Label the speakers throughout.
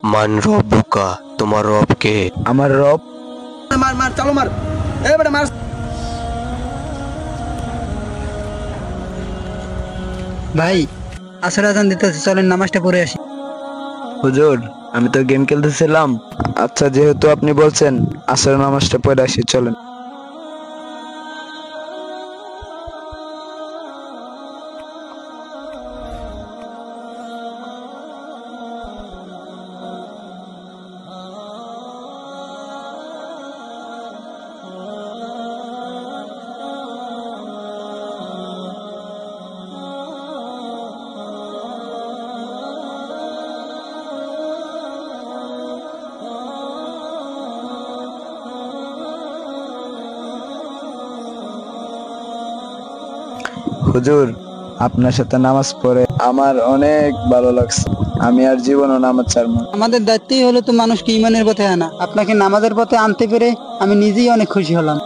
Speaker 1: মান রব্বুকা, তোমার রব কে?
Speaker 2: আমার রব।
Speaker 3: মার মার চলো মার, এ বেটা মার।
Speaker 4: ভাই আসর আজান দিতেছে, চলেন নামাজটা পড়ে আসি।
Speaker 2: হুজুর, আমি তো গেম খেলতেছিলাম। আচ্ছা, যেহেতু আপনি বলছেন, আসর নামাজটা পড়ে আসি, চলেন। হুজুর, আপনার সাথে নামাজ পড়ে আমার অনেক ভালো লাগছে। আমি আর জীবনও নামাজ ছাড়ব না।
Speaker 4: আমাদের দায়িত্বই হলো তো মানুষকে ইমানের পথে আনা। আপনাকে নামাজের পথে আনতে পেরে আমি নিজেই অনেক খুশি হলাম।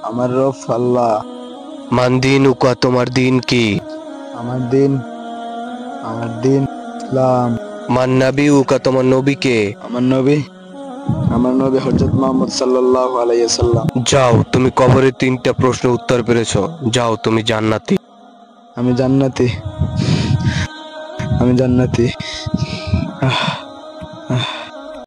Speaker 2: আমার রব আল্লাহ।
Speaker 1: মান দিনুকা, তোমার দিন কি?
Speaker 2: আমার দিন ইসলাম।
Speaker 1: মান নাবিউকা, তোমার নবী কে?
Speaker 2: আমার নবী হযরত মুহাম্মদ সাল্লাল্লাহু আলাইহি ওয়াসাল্লাম।
Speaker 1: যাও, তুমি কবরের 3টা প্রশ্নের উত্তর পেরেছো। যাও, তুমি জান্নাতি।
Speaker 2: আমি জান্নাতি। আহ, আহ।